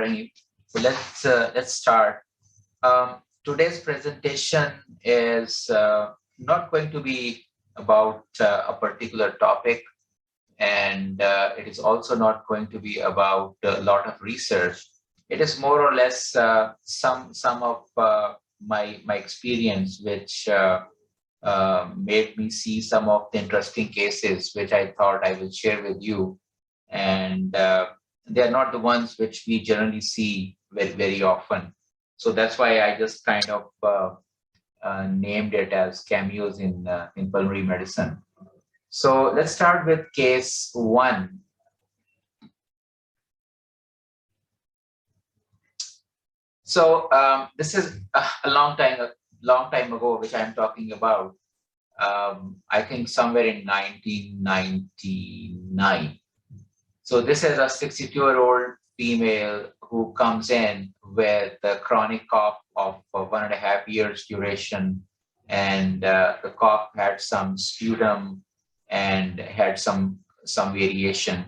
Rahim. So let's start. Today's presentation is not going to be about a particular topic, and it is also not going to be about a lot of research. It is more or less some of my experience, which made me see some of the interesting cases, which I thought I will share with you. And they are not the ones which we generally see very often. So that's why I just kind of named it as Cameos in pulmonary medicine. So let's start with case 1. So this is a long time ago, which I'm talking about. I think somewhere in 1999. So this is a 62-year-old female who comes in with a chronic cough of 1.5 years duration, and the cough had some sputum and had some variation.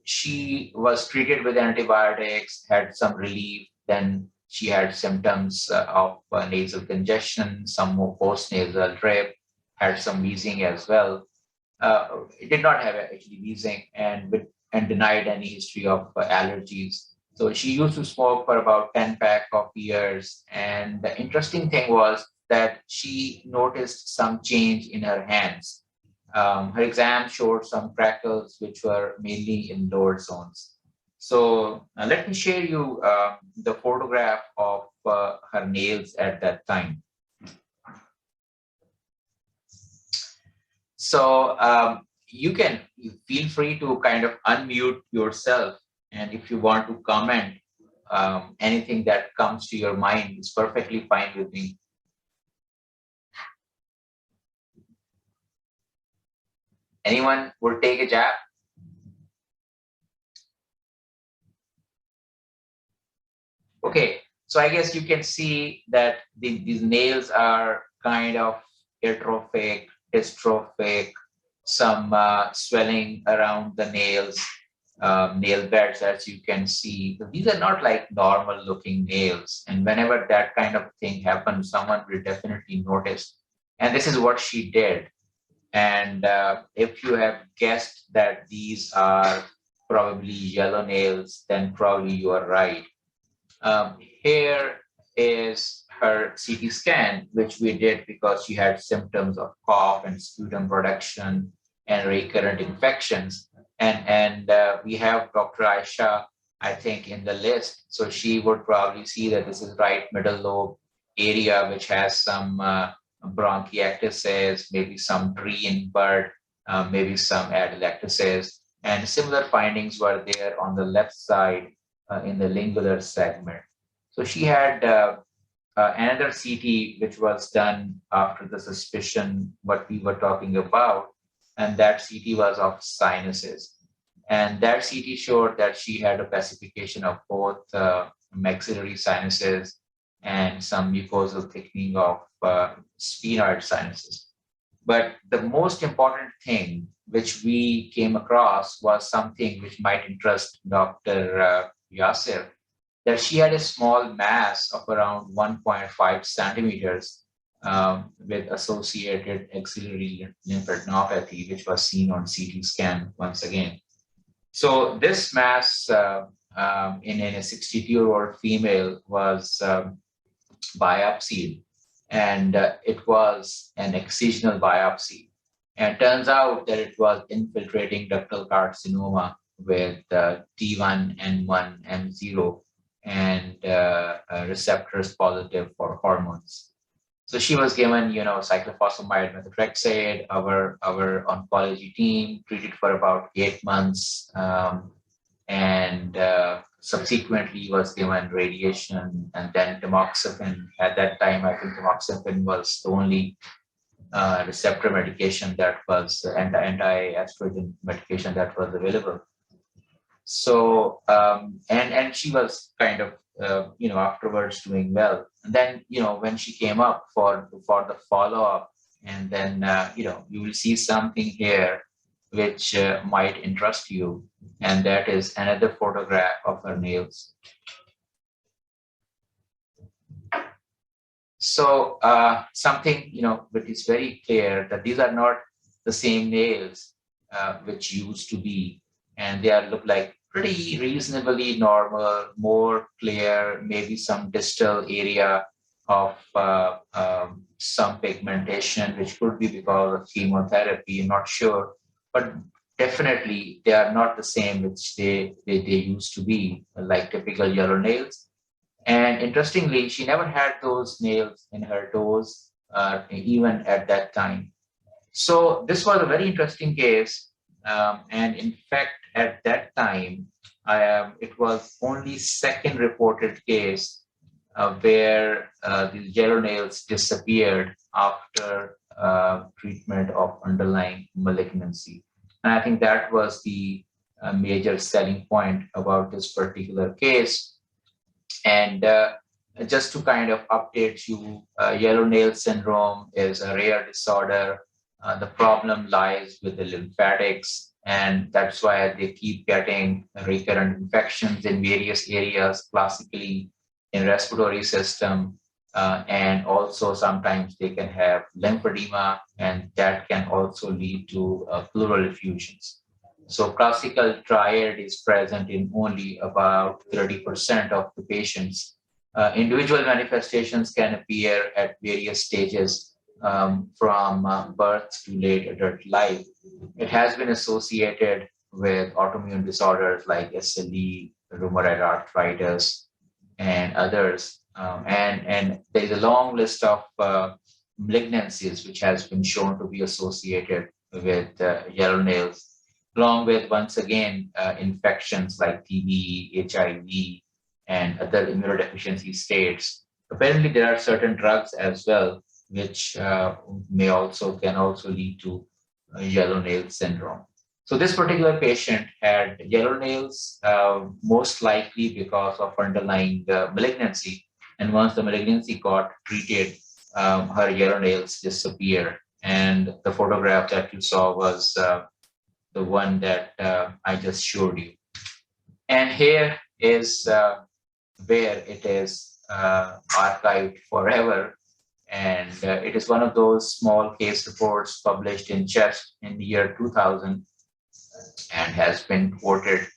She was treated with antibiotics, had some relief. Then she had symptoms of nasal congestion, some more post-nasal drip, had some wheezing as well. It did not have actually wheezing, and denied any history of allergies. So she used to smoke for about 10 pack of years. And the interesting thing was that she noticed some change in her hands. Her exam showed some crackles, which were mainly in lower zones. So let me share you the photograph of her nails at that time. So you feel free to kind of unmute yourself, and if you want to comment anything that comes to your mind, is perfectly fine with me. Anyone will take a jab? Okay, so I guess you can see that these nails are kind of atrophic, dystrophic, some swelling around the nails, nail beds, as you can see. These are not like normal looking nails. And whenever that kind of thing happens, someone will definitely notice. And this is what she did. And if you have guessed that these are probably yellow nails, then probably you are right. Here is her CT scan, which we did because she had symptoms of cough and sputum production and recurrent infections. And we have Dr. Aisha, I think, in the list. So she would probably see that this is right middle lobe area, which has some bronchiectasis, maybe some tree in bud, maybe some atelectasis. And similar findings were there on the left side in the lingular segment. So she had another CT, which was done after the suspicion, what we were talking about, and that CT was of sinuses. And that CT showed that she had a pacification of both maxillary sinuses and some mucosal thickening of sphenoid sinuses. But the most important thing which we came across was something which might interest Dr. Yasir, that she had a small mass of around 1.5 centimeters with associated axillary lymphadenopathy, which was seen on CT scan once again. So this mass in a 62-year-old female was biopsied, and it was an excisional biopsy. And it turns out that it was infiltrating ductal carcinoma with T1N1 M0 and receptors positive for hormones. So she was given, cyclophosphamide methotrexate. Our oncology team treated for about 8 months, and subsequently was given radiation and then tamoxifen. At that time, I think tamoxifen was the only receptor medication that was anti-estrogen medication that was available. So and she was kind of afterwards doing well. And then when she came up for the follow-up, and then you will see something here which might interest you, and that is another photograph of her nails. So something, which is very clear that these are not the same nails which used to be, and they are look like pretty reasonably normal, more clear, maybe some distal area of some pigmentation, which could be because of chemotherapy. I'm not sure, but definitely they are not the same which they used to be, like typical yellow nails. And interestingly, she never had those nails in her toes, even at that time. So this was a very interesting case. And in fact, at that time, it was only second reported case where the yellow nails disappeared after treatment of underlying malignancy. And I think that was the major selling point about this particular case. And just to kind of update you, yellow nail syndrome is a rare disorder. The problem lies with the lymphatics, and that's why they keep getting recurrent infections in various areas, classically in respiratory system, and also sometimes they can have lymphedema, and that can also lead to pleural effusions. So classical triad is present in only about 30% of the patients. Individual manifestations can appear at various stages, from birth to late adult life. It has been associated with autoimmune disorders like SLE, rheumatoid arthritis, and others. And there is a long list of malignancies which has been shown to be associated with yellow nails, along with, once again, infections like TB, HIV, and other immunodeficiency states. Apparently, there are certain drugs as well, which can also lead to yellow nail syndrome. So this particular patient had yellow nails, most likely because of underlying malignancy. And once the malignancy got treated, her yellow nails disappeared. And the photograph that you saw was the one that I just showed you. And here is where it is archived forever. And it is one of those small case reports published in Chest in the year 2000 and has been quoted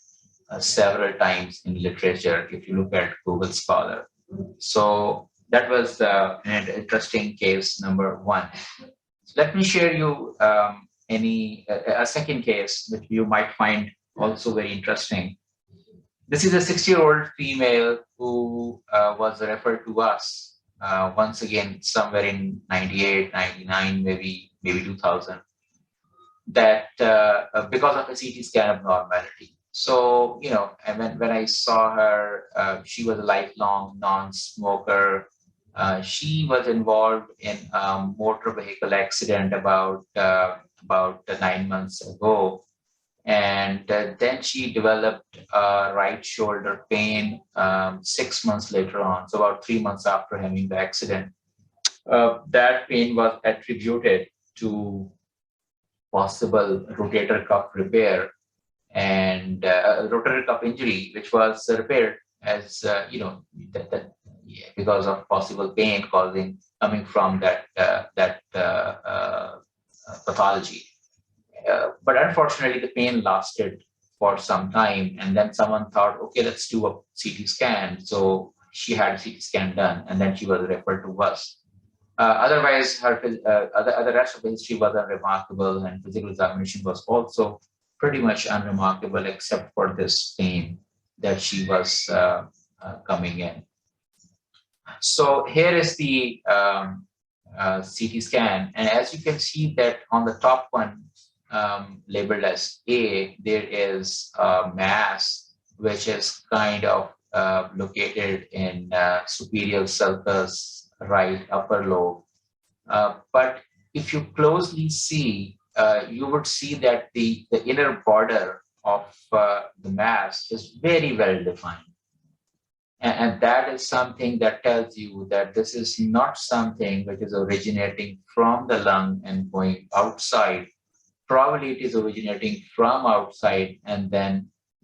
several times in literature if you look at Google Scholar. So that was an interesting case number one. So let me share you a second case that you might find also very interesting. This is a 60-year-old female who was referred to us once again somewhere in 98, 99, maybe 2000, that because of a CT scan abnormality. So, and when I saw her, she was a lifelong non-smoker. She was involved in a motor vehicle accident about 9 months ago. And then she developed right shoulder pain 6 months later on, so about 3 months after having the accident. That pain was attributed to possible rotator cuff repair and rotator cuff injury, which was repaired as because of possible pain coming from that pathology. But unfortunately, the pain lasted for some time, and then someone thought, okay, let's do a CT scan. So she had a CT scan done, and then she was referred to us. Otherwise, the rest of the history was unremarkable, and physical examination was also pretty much unremarkable, except for this pain that she was coming in. So here is the CT scan, and as you can see that on the top one, labeled as A, there is a mass which is kind of located in superior sulcus, right upper lobe. But if you closely see, you would see that the inner border of the mass is very well defined. And that is something that tells you that this is not something which is originating from the lung and going outside probably it is originating from outside and then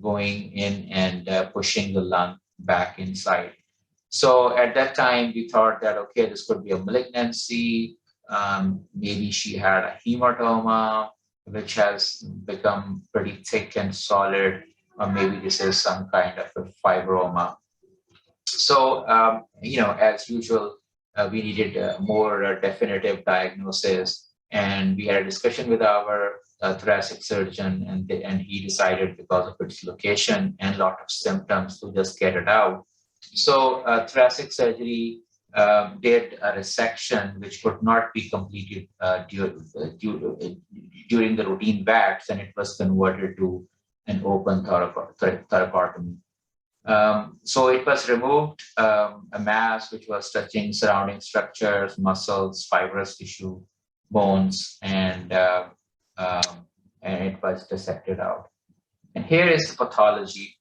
going in and pushing the lung back inside. So at that time, we thought that, okay, this could be a malignancy. Maybe she had a hematoma, which has become pretty thick and solid, or maybe this is some kind of a fibroma. So, as usual, we needed a more definitive diagnosis, and we had a discussion with our thoracic surgeon, and he decided, because of its location and a lot of symptoms, to just get it out. So, thoracic surgery did a resection, which could not be completed during the routine VATS, and it was converted to an open thoracotomy. So it was removed, a mass which was touching surrounding structures, muscles, fibrous tissue, bones, and it was dissected out. And here is the pathology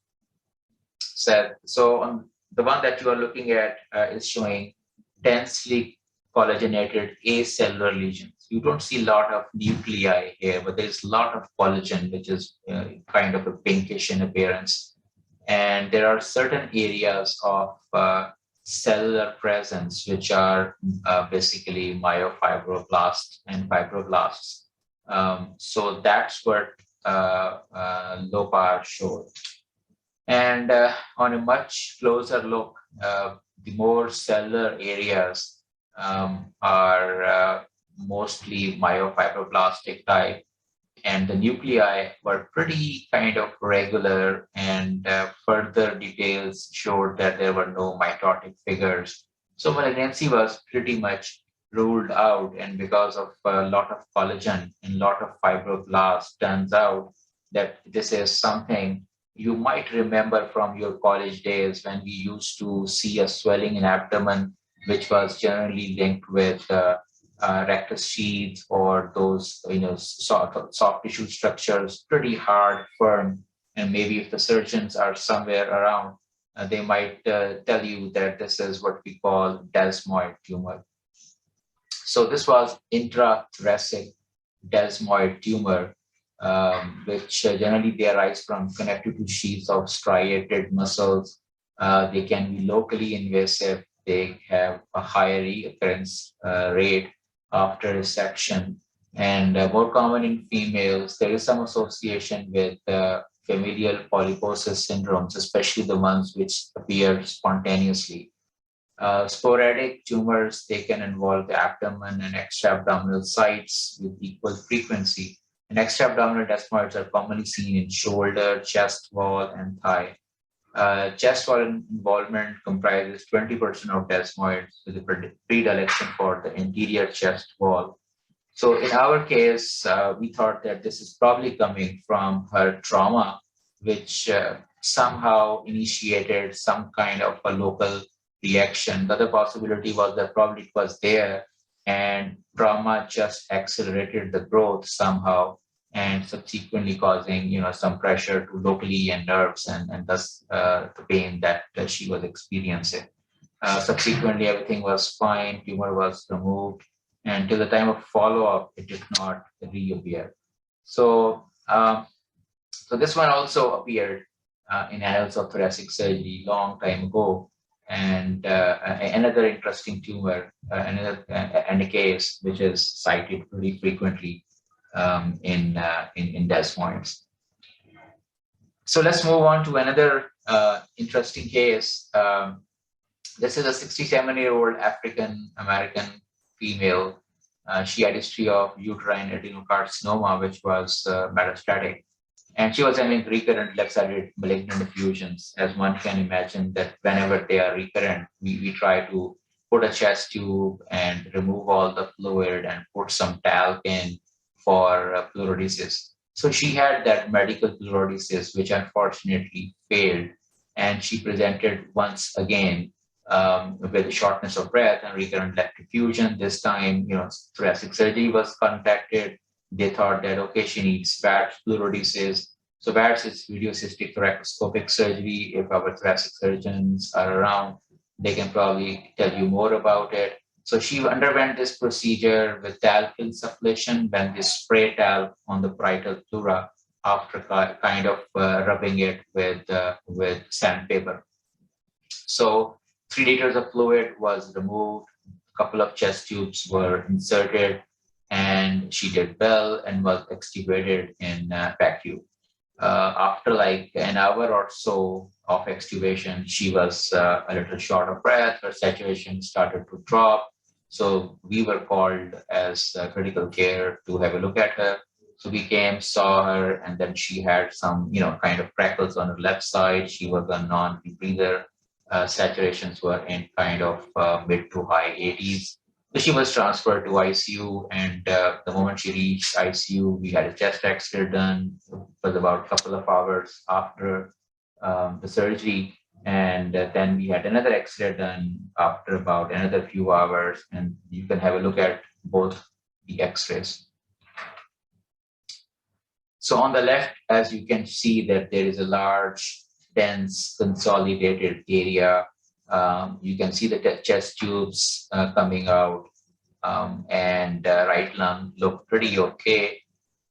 set. So on the one that you are looking at is showing densely collagenated acellular lesions. You don't see a lot of nuclei here, but there's a lot of collagen, which is kind of a pinkish in appearance. And there are certain areas of cellular presence, which are basically myofibroblasts and fibroblasts. So that's what LOPAR showed. And on a much closer look, the more cellular areas are mostly myofibroblastic type, and the nuclei were pretty kind of regular, and further details showed that there were no mitotic figures. So malignancy was pretty much ruled out, and because of a lot of collagen and a lot of fibroblasts, turns out that this is something you might remember from your college days, when we used to see a swelling in abdomen, which was generally linked with rectus sheaths, or those soft tissue structures, pretty hard, firm, and maybe if the surgeons are somewhere around, they might tell you that this is what we call desmoid tumor. So this was intrathoracic desmoid tumor, which generally they arise from connective tissue sheaths of striated muscles. They can be locally invasive. They have a higher reoccurrence rate after resection, and more common in females. There is some association with familial polyposis syndromes, especially the ones which appear spontaneously. Sporadic tumors, they can involve the abdomen and extra-abdominal sites with equal frequency. And extra-abdominal desmoids are commonly seen in shoulder, chest wall, and thigh. Chest wall involvement comprises 20% of desmoids, with a predilection for the interior chest wall. So in our case, we thought that this is probably coming from her trauma, which somehow initiated some kind of a local reaction. The other possibility was that probably it was there, and trauma just accelerated the growth somehow, and subsequently causing some pressure to locally and nerves, and thus the pain that she was experiencing. Subsequently, everything was fine. Tumor was removed, and till the time of follow-up, it did not reappear. So, so this one also appeared in Annals of Thoracic Surgery long time ago, and another interesting tumor, and a case which is cited pretty frequently in desmoids. So let's move on to another interesting case. This is a 67-year-old African American female. She had a history of uterine adenocarcinoma, which was metastatic, and she was having recurrent left-sided malignant effusions. As one can imagine, that whenever they are recurrent, we try to put a chest tube and remove all the fluid and put some talc in for pleurodesis. So she had that medical pleurodesis, which unfortunately failed, and she presented once again with shortness of breath and recurrent left effusion. This time, thoracic surgery was contacted. They thought that, okay, she needs VATS pleurodesis. So VATS is video cystic thoracoscopic surgery. If our thoracic surgeons are around, they can probably tell you more about it. So she underwent this procedure with talc insufflation when they spray talc on the parietal pleura after kind of rubbing it with sandpaper. So 3 liters of fluid was removed, a couple of chest tubes were inserted, and she did well and was extubated in PACU. After like an hour or so of extubation, she was a little short of breath, her saturation started to drop. So we were called as critical care to have a look at her. So we came, saw her, and then she had some, kind of crackles on her left side. She was a non-rebreather. Saturations were in kind of mid to high 80s. So she was transferred to ICU, and the moment she reached ICU, we had a chest X-ray done. It was about a couple of hours after the surgery, and then we had another X-ray done after about another few hours, and you can have a look at both the X-rays. So on the left, as you can see, that there is a large, dense, consolidated area. You can see the chest tubes coming out, and right lung looked pretty okay.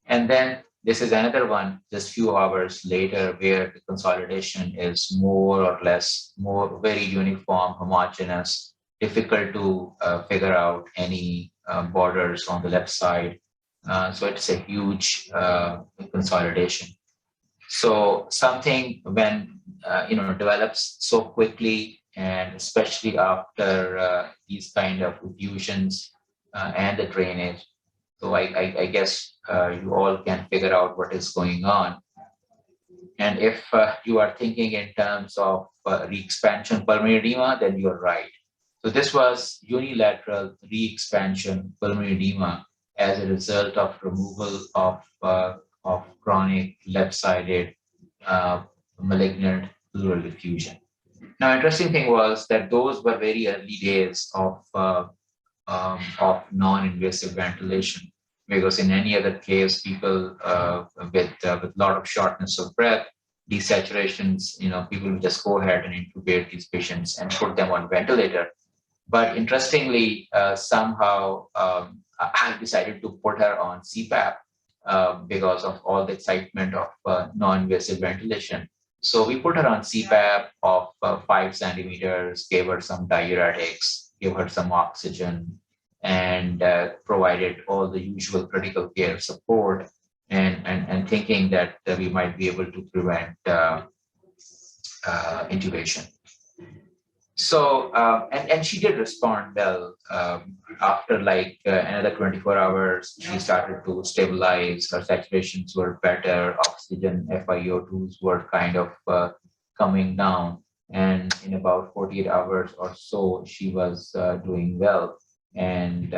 And then this is another one just few hours later where the consolidation is more or less very uniform, homogeneous, difficult to figure out any borders on the left side. So it's a huge consolidation. So something when develops so quickly, and especially after these kind of effusions and the drainage. So I guess you all can figure out what is going on. And if you are thinking in terms of re-expansion pulmonary edema, then you're right. So this was unilateral re-expansion pulmonary edema as a result of removal of chronic left-sided malignant pleural effusion. Now, interesting thing was that those were very early days of non-invasive ventilation, because in any other case, people with a lot of shortness of breath, desaturations, people will just go ahead and intubate these patients and put them on ventilator. But interestingly, somehow I decided to put her on CPAP because of all the excitement of non-invasive ventilation. So we put her on CPAP of 5 centimeters, gave her some diuretics, gave her some oxygen, and provided all the usual critical care support, and thinking that we might be able to prevent intubation. So, and she did respond well. After like another 24 hours, she started to stabilize. Her saturations were better. Oxygen FiO2s were kind of coming down. And in about 48 hours or so, she was doing well. And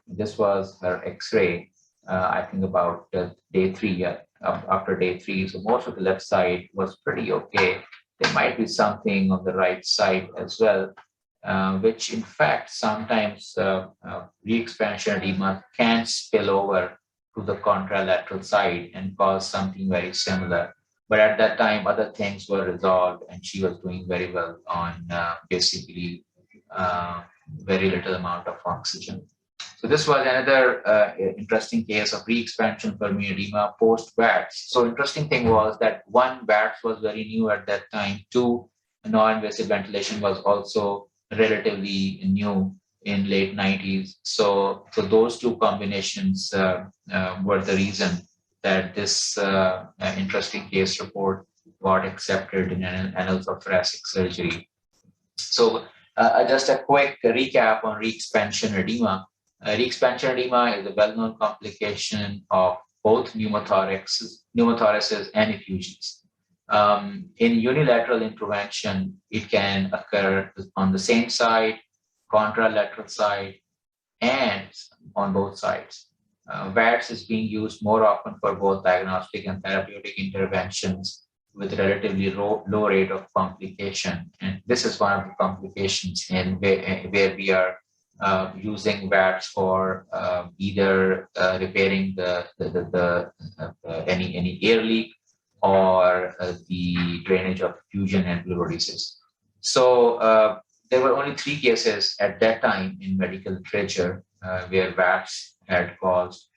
this was her X-ray, I think about day 3, after day 3. So most of the left side was pretty okay. There might be something on the right side as well, which in fact sometimes re-expansion edema can spill over to the contralateral side and cause something very similar. But at that time, other things were resolved, and she was doing very well on basically very little amount of oxygen. So this was another interesting case of re-expansion pulmonary edema post-VATS. So interesting thing was that 1, VATS was very new at that time. 2, non-invasive ventilation was also relatively new in late 90s. So those 2 combinations were the reason that this interesting case report got accepted in Annals of Thoracic Surgery. So just a quick recap on re-expansion edema. Re-expansion edema is a well-known complication of both pneumothoraces and effusions. In unilateral intervention, it can occur on the same side, contralateral side, and on both sides. VATS is being used more often for both diagnostic and therapeutic interventions with relatively low rate of complication. And this is one of the complications in where we are using VATS for either repairing any air leak or the drainage of effusion and pleurodesis. So there were only 3 cases at that time in medical literature where VATS had caused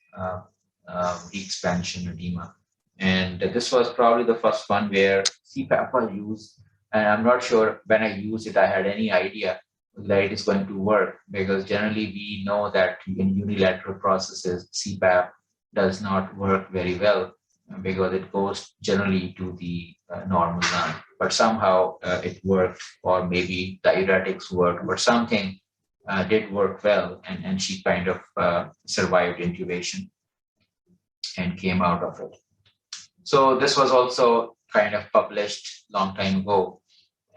expansion edema. And this was probably the first one where CPAP was used. And I'm not sure when I used it, I had any idea that it is going to work, because generally we know that in unilateral processes, CPAP does not work very well because it goes generally to the normal lung. But somehow it worked, or maybe diuretics worked, or something did work well, and she kind of survived intubation and came out of it. So this was also kind of published long time ago,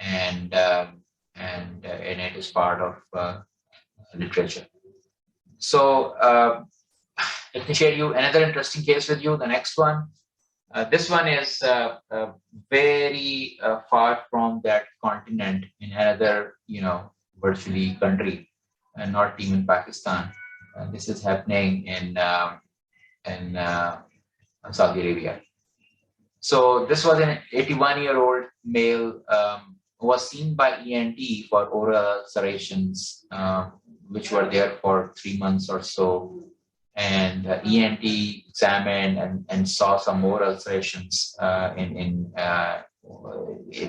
and it is part of literature. So let me share you another interesting case with you. The next one. This one is very far from that continent, in another, virtually country, and not even Pakistan. This is happening in Saudi Arabia. So this was an 81-year-old male who was seen by ENT for oral ulcerations, which were there for 3 months or so. And ENT examined and saw some more ulcerations in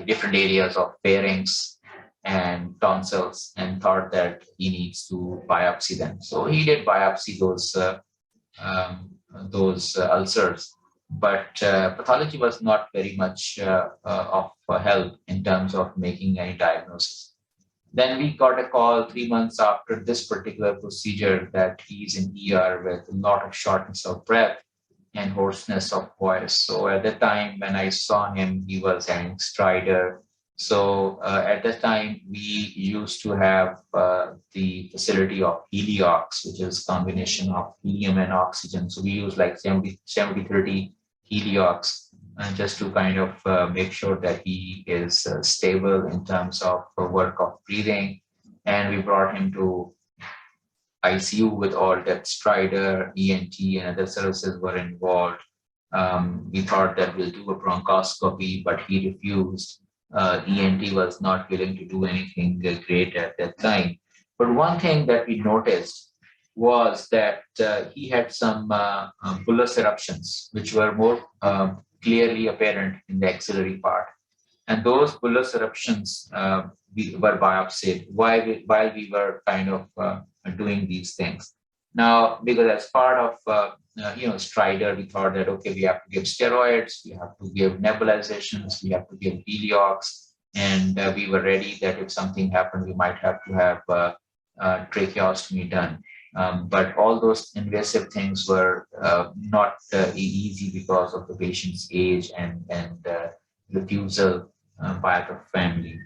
different areas of pharynx and tonsils, and thought that he needs to biopsy them. So he did biopsy those ulcers, but pathology was not very much of help in terms of making any diagnosis. Then we got a call 3 months after this particular procedure that he's in ER with a lot of shortness of breath and hoarseness of voice. So at the time when I saw him, he was having stridor. So at that time, we used to have the facility of Heliox, which is combination of helium and oxygen. So we use like 70-30 Heliox, just to kind of make sure that he is stable in terms of work of breathing. And we brought him to ICU with all that stridor, ENT, and other services were involved. We thought that we'll do a bronchoscopy, but he refused. ENT was not willing to do anything great at that time. But one thing that we noticed was that he had some bullous eruptions, which were more clearly apparent in the axillary part. And those bullous eruptions we were biopsied while we were kind of doing these things. Now, because as part of stridor, we thought that, okay, we have to give steroids, we have to give nebulizations, we have to give Heliox, and we were ready that if something happened, we might have to have tracheostomy done. But all those invasive things were not easy because of the patient's age and refusal by the family.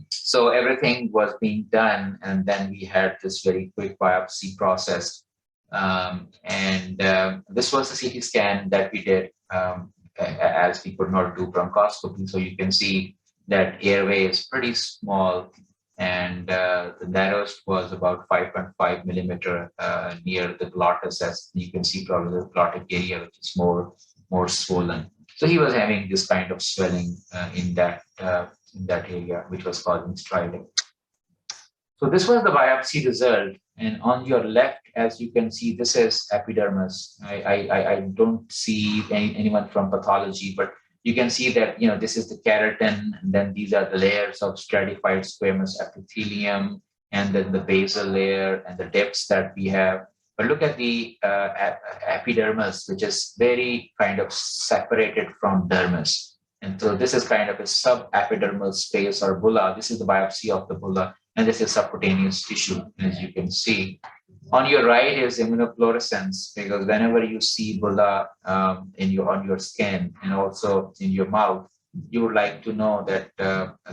So everything was being done, and then we had this very quick biopsy process. This was the CT scan that we did, as we could not do bronchoscopy. So you can see that airway is pretty small, and the narrowest was about 5.5 millimeter near the glottis, as you can see probably the glottic area, which is more swollen. So he was having this kind of swelling in that area, which was causing stridor. So this was the biopsy result, and on your left, as you can see, this is epidermis. I don't see anyone from pathology, but you can see that this is the keratin, and then these are the layers of stratified squamous epithelium, and then the basal layer and the dips that we have. But look at the epidermis, which is very kind of separated from dermis. And so this is kind of a subepidermal space or bulla. This is the biopsy of the bulla, and this is subcutaneous tissue, as you can see. On your right is immunofluorescence, because whenever you see bulla on your skin and also in your mouth, you would like to know that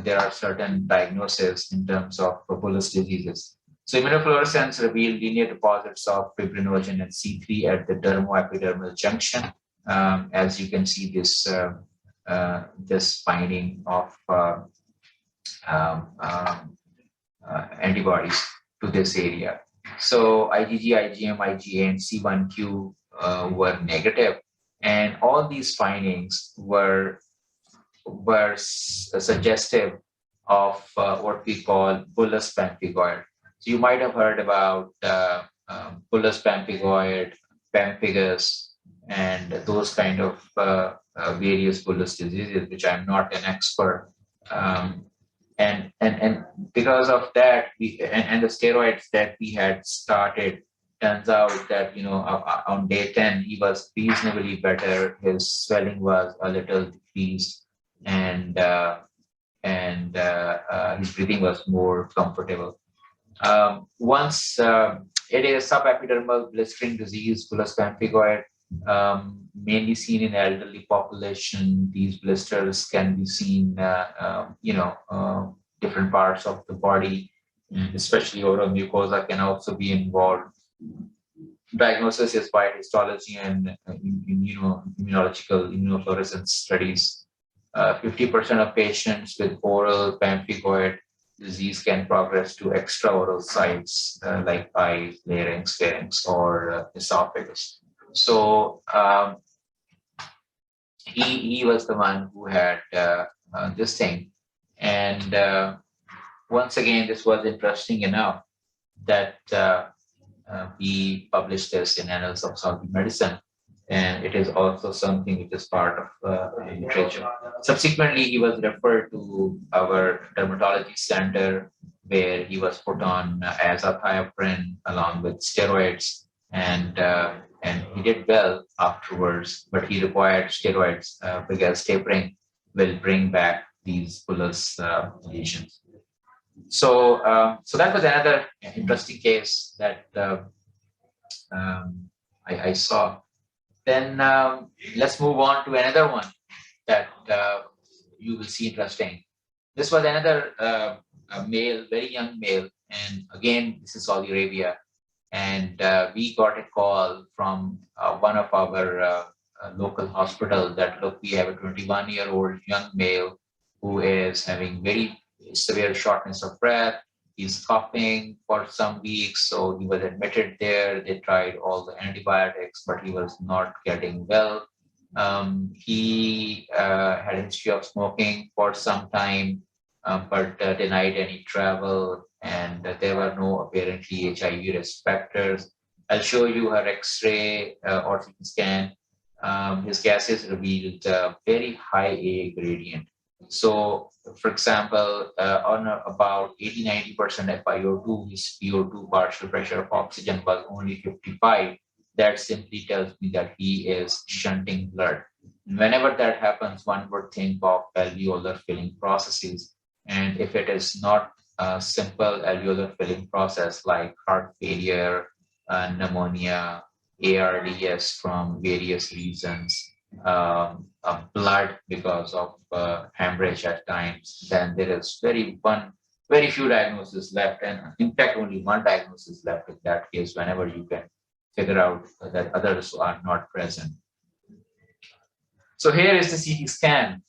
there are certain diagnoses in terms of bullous diseases. So immunofluorescence revealed linear deposits of fibrinogen and C3 at the dermoepidermal junction. As you can see, this finding of antibodies to this area. So IgG, IgM, IgA, and C1q were negative, and all these findings were suggestive of what we call Bullous Pemphigoid. So you might have heard about Bullous Pemphigoid, pemphigus, and those kind of various bullous diseases, which I'm not an expert. Um, and because of that, and the steroids that we had started, turns out that on day 10 he was reasonably better. His swelling was a little decreased, and his breathing was more comfortable. Once it is subepidermal blistering disease, bullous pemphigoid, mainly seen in elderly population. These blisters can be seen, different parts of the body, and especially oral mucosa can also be involved. Diagnosis is by histology and immunological immunofluorescence studies. 50% of patients with oral pemphigoid disease can progress to extraoral sites like eyes, larynx, pharynx, or esophagus. So he was the one who had this thing. And once again, this was interesting enough that we published this in Annals of Saudi Medicine. And it is also something which is part of literature. Subsequently, he was referred to our dermatology center, where he was put on azathioprine along with steroids, and he did well afterwards. But he required steroids because tapering will bring back these bullous lesions. So that was another interesting case that I saw. Then let's move on to another one that you will see interesting. This was another male, very young male, and again, this is Saudi Arabia. And we got a call from one of our local hospitals that, look, we have a 21-year-old young male who is having very severe shortness of breath. He's coughing for some weeks, so he was admitted there. They tried all the antibiotics, but he was not getting well. He had a history of smoking for some time, but denied any travel, and there were no apparently HIV risk factors. I'll show you her X-ray or CT scan. His gases revealed very high A gradient. So, for example, on about 80-90% FiO2, his PO2 partial pressure of oxygen was only 55. That simply tells me that he is shunting blood. And whenever that happens, one would think of alveolar filling processes. And if it is not a simple alveolar filling process like heart failure, pneumonia, ARDS from various reasons, blood because of hemorrhage at times, then there is very few diagnoses left, and in fact only one diagnosis left in that case, whenever you can figure out that others are not present. So here is the CT scan,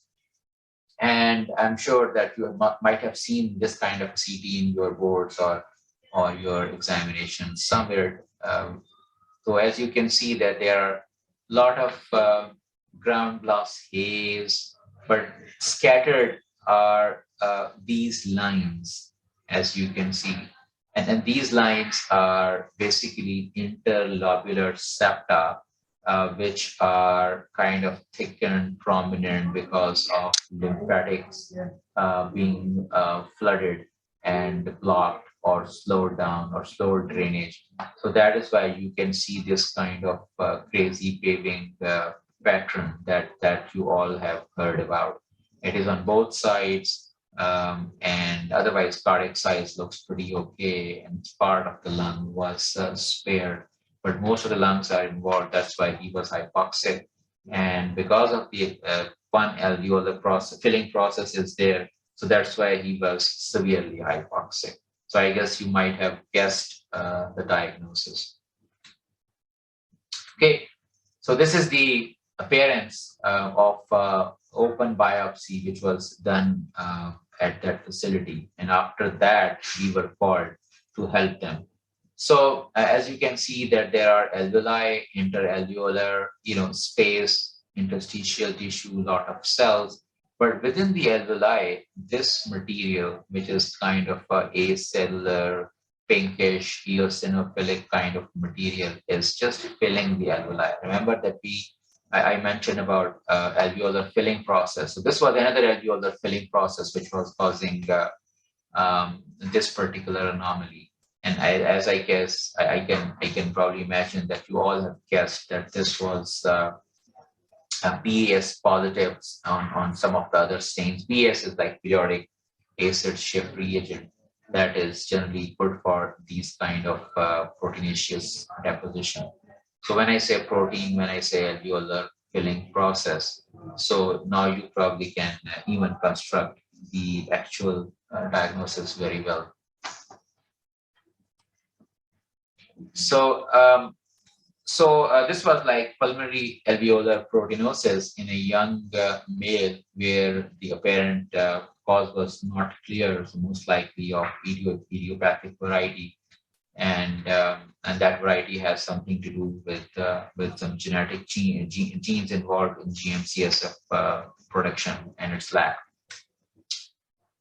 and I'm sure that you might have seen this kind of CT in your boards or your examinations somewhere. So as you can see that there are a lot of ground glass haze, but scattered are these lines, as you can see. And these lines are basically interlobular septa, which are kind of thick and prominent because of lymphatics being flooded and blocked or slowed down or slow drainage. So that is why you can see this kind of crazy paving pattern that you all have heard about. It is on both sides, and otherwise cardiac size looks pretty okay, and part of the lung was spared, but most of the lungs are involved. That's why he was hypoxic, and because of the one alveolar filling process is there, so that's why he was severely hypoxic. So I guess you might have guessed the diagnosis. Okay, so this is the appearance of open biopsy, which was done at that facility. And after that, we were called to help them. So as you can see that there are alveoli, interalveolar, space, interstitial tissue, lot of cells, But within the alveoli, this material, which is kind of a acellular, pinkish, eosinophilic kind of material, is just filling the alveoli. Remember that I mentioned about alveolar filling process. So this was another alveolar filling process which was causing this particular anomaly. And as I guess, I can probably imagine that you all have guessed that this was BAS positives on some of the other stains. BAS is like periodic acid shift reagent that is generally good for these kind of proteinaceous deposition. So when I say protein, when I say alveolar filling process, so now you probably can even construct the actual diagnosis very well. So this was like pulmonary alveolar proteinosis in a young male where the apparent cause was not clear, so most likely of idiopathic variety, and that variety has something to do with some genetic genes involved in GM-CSF production and its lack.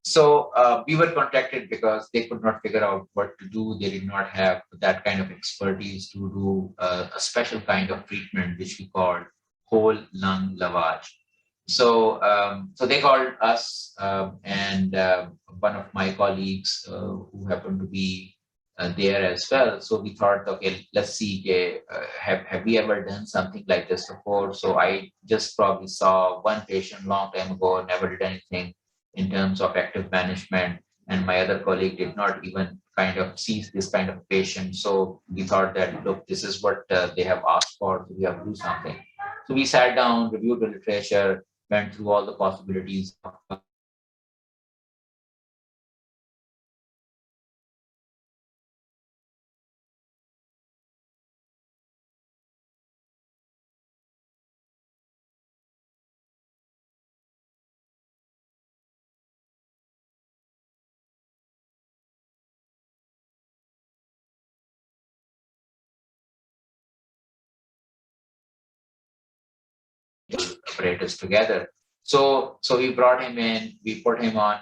So we were contacted because they could not figure out what to do. They did not have that kind of expertise to do a special kind of treatment, which we called whole lung lavage. So they called us and one of my colleagues who happened to be there as well. So we thought, okay, let's see, have we ever done something like this before? So I just probably saw one patient long time ago, never did anything in terms of active management, and my other colleague did not even kind of see this kind of patient. So we thought that, look, this is what they have asked for, so we have to do something. So we sat down, reviewed the literature, went through all the possibilities of apparatus together. So we brought him in, we put him on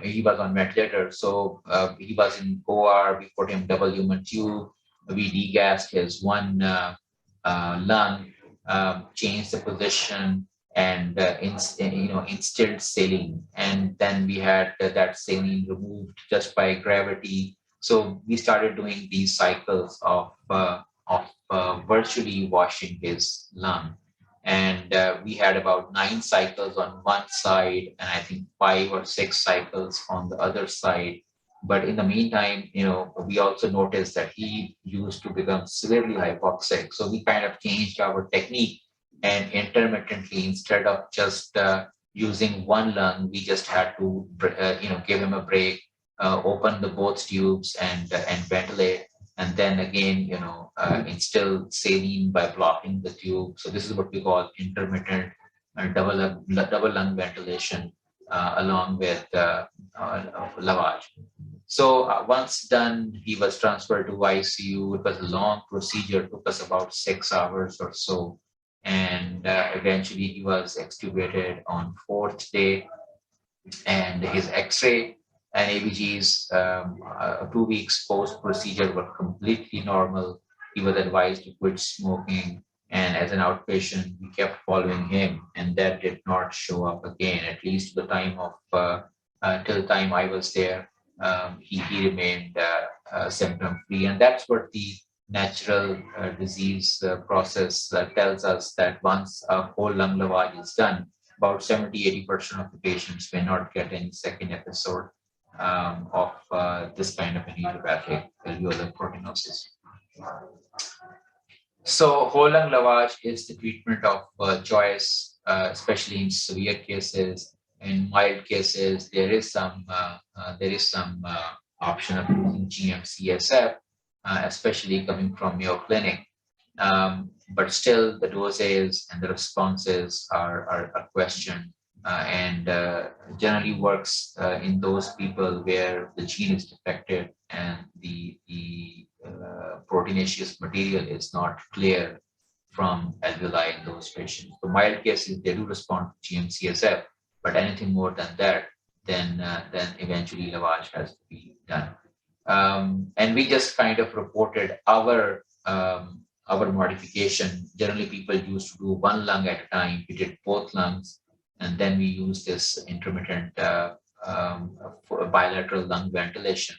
he was on ventilator, so he was in OR. We put him double human tube, we degassed his one lung, changed the position, and instilled saline, and then we had that saline removed just by gravity. So we started doing these cycles of virtually washing his lung, and we had about 9 cycles on one side and I think 5 or 6 cycles on the other side. But in the meantime, we also noticed that he used to become severely hypoxic, so we kind of changed our technique, and intermittently, instead of just using one lung, we just had to give him a break, open the both tubes and ventilate, and then again, instill saline by blocking the tube. So this is what we call intermittent double lung ventilation along with lavage. So once done, he was transferred to ICU. It was a long procedure, took us about 6 hours or so, and eventually he was extubated on 4th day, and his X-ray and ABGs 2 weeks post-procedure were completely normal. He was advised to quit smoking, and as an outpatient, we kept following him, and that did not show up again, at least the time of till the time I was there. He remained symptom-free, and that's what the natural disease process tells us, that once a whole lung lavage is done, about 70-80% of the patients may not get any second episode of this kind of an idiopathic alveolar proteinosis. So whole lung lavage is the treatment of choice, especially in severe cases. In mild cases, there is some option of using GM-CSF, especially coming from Mayo Clinic. But still, the doses and the responses are a question, and generally works in those people where the gene is defective and the proteinaceous material is not clear from alveoli in those patients. The mild cases, they do respond to GM-CSF, but anything more than that, then eventually lavage has to be done. And we just kind of reported our modification. Generally, people used to do one lung at a time. We did both lungs, and then we used this intermittent for bilateral lung ventilation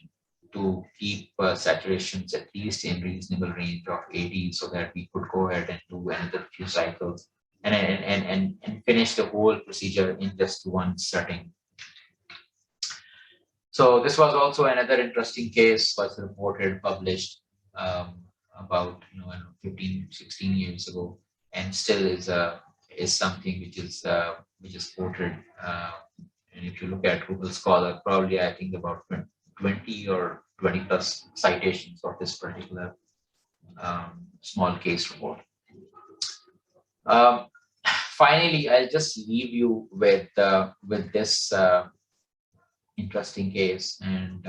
to keep saturations at least in reasonable range of 80, so that we could go ahead and do another few cycles and finish the whole procedure in just one setting. So this was also another interesting case, was reported, published about 15, 16 years ago, and still is something which is quoted. And if you look at Google Scholar, probably I think about 20 or 20 plus citations of this particular small case report. Finally, I'll just leave you with this interesting case, and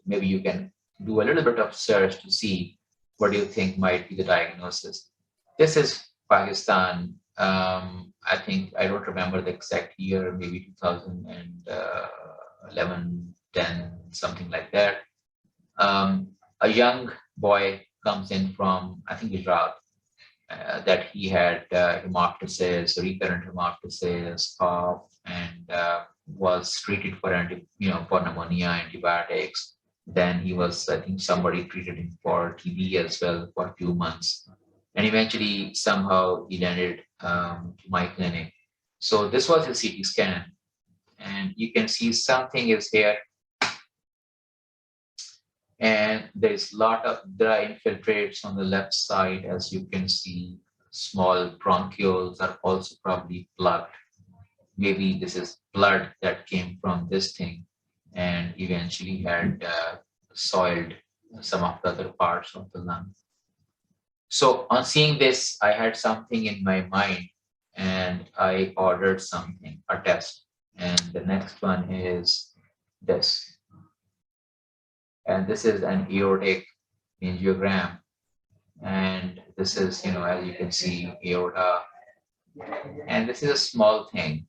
maybe you can do a little bit of search to see what do you think might be the diagnosis. This is Pakistan. I think, I don't remember the exact year, maybe 2011, 10, something like that. A young boy comes in from, I think, Gujarat, that he had hemoptysis, recurrent hemoptysis, cough, and was treated for for pneumonia, antibiotics. Then he was, I think, somebody treated him for TB as well for a few months, and eventually somehow he landed to my clinic. So this was a CT scan, and you can see something is here, and there's a lot of dry infiltrates on the left side. As you can see, small bronchioles are also probably plugged. Maybe this is blood that came from this thing and eventually had soiled some of the other parts of the lung. So on seeing this, I had something in my mind, and I ordered something, a test. And the next one is this. And this is an aortic angiogram. And this is, as you can see, aorta. And this is a small thing,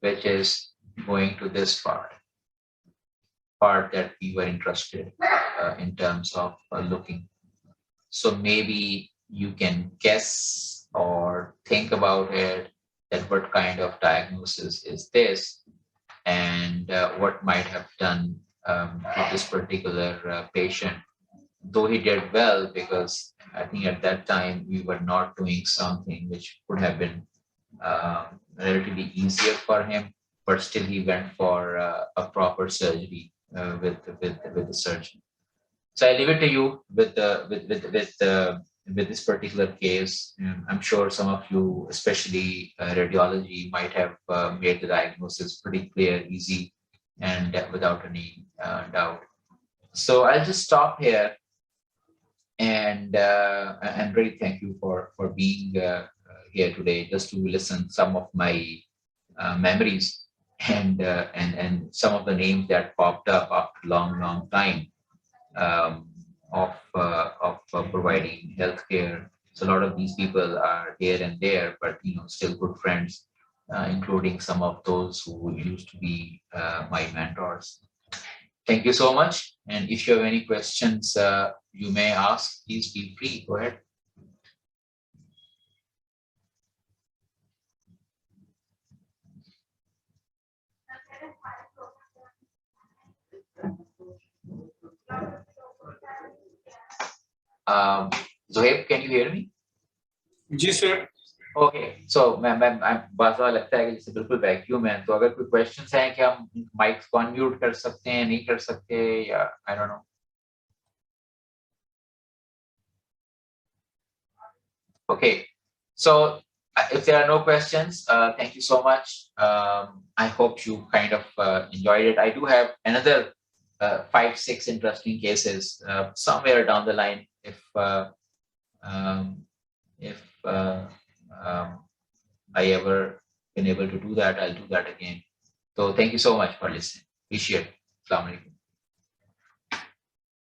which is going to this part that we were interested in terms of looking. So maybe you can guess or think about it, that what kind of diagnosis is this, and what might have done to this particular patient. Though he did well, because I think at that time we were not doing something which would have been relatively easier for him, but still he went for a proper surgery with the surgeon. So I leave it to you with this particular case. I'm sure some of you, especially radiology, might have made the diagnosis pretty clear, easy, and without any doubt. So I'll just stop here, and really thank you for being here today, just to listen some of my memories and some of the names that popped up after long time of providing healthcare. So a lot of these people are here and there, but still good friends, including some of those who used to be my mentors. Thank you so much. And if you have any questions you may ask, please feel free. Go ahead. Zohaib, can you hear me? Yes, sir. Okay, so मैं बाज़ा लगता है कि जैसे बिल्कुल vacuum है, तो अगर कोई क्वेश्चंस हैं कि हम माइक को अनम्यूट कर सकते हैं, नहीं कर सकते, या I don't know. Okay, so if there are no questions, thank you so much. I hope you kind of enjoyed it. I do have another 5, 6 interesting cases somewhere down the line. If I ever been able to do that, I'll do that again. So thank you so much for listening. Appreciate it. Assalamu alaikum.